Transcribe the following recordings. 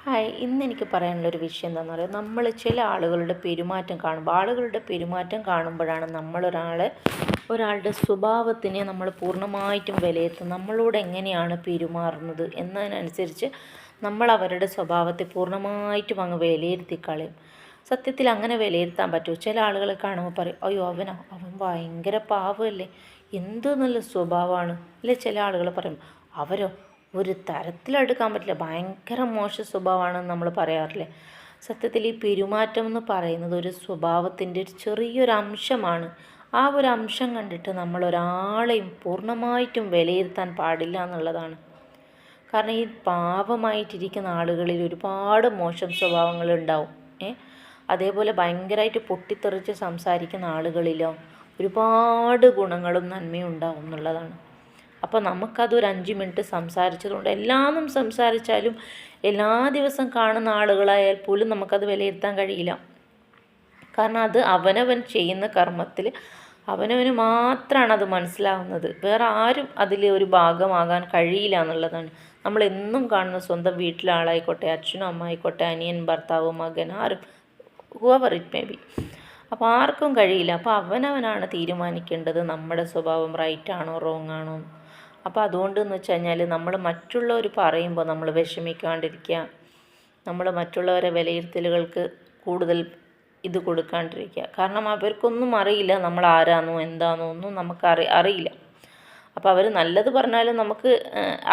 Hi, ഇന്നെനിക്ക് പറയാനുള്ളൊരു വിഷയം എന്താണെന്ന് പറയുക, നമ്മൾ ചില ആളുകളുടെ പെരുമാറ്റം കാണുമ്പോഴാണ് ഒരാളുടെ സ്വഭാവത്തിനെ നമ്മൾ പൂർണ്ണമായിട്ടും വിലയിരുത്തും. നമ്മളോട് എങ്ങനെയാണ് പെരുമാറുന്നത് എന്നതിനനുസരിച്ച് നമ്മൾ അവരുടെ സ്വഭാവത്തെ പൂർണ്ണമായിട്ടും അങ്ങ് വിലയിരുത്തി കളയും. സത്യത്തിൽ അങ്ങനെ വിലയിരുത്താൻ പറ്റുമോ? ചില ആളുകളെ കാണുമ്പോൾ പറയും, അയ്യോ അവൻ ഭയങ്കര പാവമല്ലേ, എന്ത് നല്ല സ്വഭാവമാണ് അല്ലേ. ചില ആളുകൾ പറയും, അവരോ ഒരു തരത്തിലെടുക്കാൻ പറ്റില്ല, ഭയങ്കര മോശ സ്വഭാവമാണെന്ന് നമ്മൾ പറയാറില്ലേ. സത്യത്തിൽ ഈ പെരുമാറ്റം എന്ന് പറയുന്നത് ഒരു സ്വഭാവത്തിൻ്റെ ഒരു ചെറിയൊരു അംശമാണ്. ആ ഒരു അംശം കണ്ടിട്ട് നമ്മൾ ഒരാളെയും പൂർണ്ണമായിട്ടും വിലയിരുത്താൻ പാടില്ല എന്നുള്ളതാണ്. കാരണം ഈ പാവമായിട്ടിരിക്കുന്ന ആളുകളിൽ ഒരുപാട് മോശം സ്വഭാവങ്ങളുണ്ടാവും. അതേപോലെ ഭയങ്കരമായിട്ട് പൊട്ടിത്തെറിച്ച് സംസാരിക്കുന്ന ആളുകളിലോ ഒരുപാട് ഗുണങ്ങളും നന്മയും ഉണ്ടാവും എന്നുള്ളതാണ്. അപ്പോൾ നമുക്കതൊരു 5 മിനിറ്റ് സംസാരിച്ചതുകൊണ്ട് എല്ലാം സംസാരിച്ചാലും എല്ലാ ദിവസം കാണുന്ന ആളുകളായാൽ പോലും നമുക്കത് വിലയിരുത്താൻ കഴിയില്ല. കാരണം അത് അവനവൻ ചെയ്യുന്ന കർമ്മത്തിൽ അവനവന് മാത്രമാണ് അത് മനസ്സിലാവുന്നത്. വേറെ ആരും അതിൽ ഒരു ഭാഗമാകാൻ കഴിയില്ല എന്നുള്ളതാണ്. നമ്മളെന്നും കാണുന്ന സ്വന്തം വീട്ടിലെ ആളായിക്കോട്ടെ, അച്ഛനും അമ്മ ആയിക്കോട്ടെ, അനിയൻ, ഭർത്താവ്, മകൻ, ആരും ഹൂവർ ഇറ്റ് മേ ബി. അപ്പോൾ ആർക്കും കഴിയില്ല. അപ്പോൾ അവനവനാണ് തീരുമാനിക്കേണ്ടത് നമ്മുടെ സ്വഭാവം റൈറ്റ് ആണോ റോങ് ആണോ. അപ്പോൾ അതുകൊണ്ടെന്ന് വെച്ച് കഴിഞ്ഞാൽ നമ്മൾ മറ്റുള്ളവർ പറയുമ്പോൾ നമ്മൾ വിഷമിക്കാണ്ടിരിക്കുക, നമ്മൾ മറ്റുള്ളവരെ വിലയിരുത്തലുകൾക്ക് കൂടുതൽ ഇത് കൊടുക്കാണ്ടിരിക്കുക. കാരണം അവർക്കൊന്നും അറിയില്ല നമ്മൾ ആരാന്നോ എന്താണോ ഒന്നും നമുക്ക് അറിയില്ല. അപ്പോൾ അവർ നല്ലത് പറഞ്ഞാലും നമുക്ക്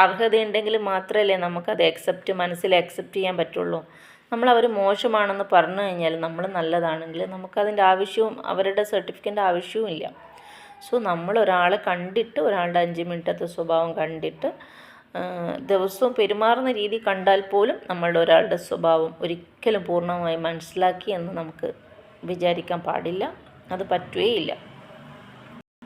അർഹതയുണ്ടെങ്കിൽ മാത്രമല്ലേ നമുക്കത് മനസ്സിൽ അക്സെപ്റ്റ് ചെയ്യാൻ പറ്റുള്ളൂ. അവർ മോശമാണെന്ന് പറഞ്ഞു കഴിഞ്ഞാൽ നമ്മൾ നല്ലതാണെങ്കിൽ നമുക്കതിൻ്റെ ആവശ്യവും അവരുടെ സർട്ടിഫിക്കറ്റിൻ്റെ ആവശ്യവും ഇല്ല. സോ നമ്മൾ ഒരാളെ കണ്ടിട്ട്, ഒരാളുടെ 5 മിനിറ്റത്തെ സ്വഭാവം കണ്ടിട്ട് ദിവസവും പെരുമാറുന്ന രീതി കണ്ടാൽ പോലും നമ്മളുടെ ഒരാളുടെ സ്വഭാവം ഒരിക്കലും പൂർണ്ണമായി മനസ്സിലാക്കി എന്ന് നമുക്ക് വിചാരിക്കാൻ പാടില്ല. അത് പറ്റുകയില്ല.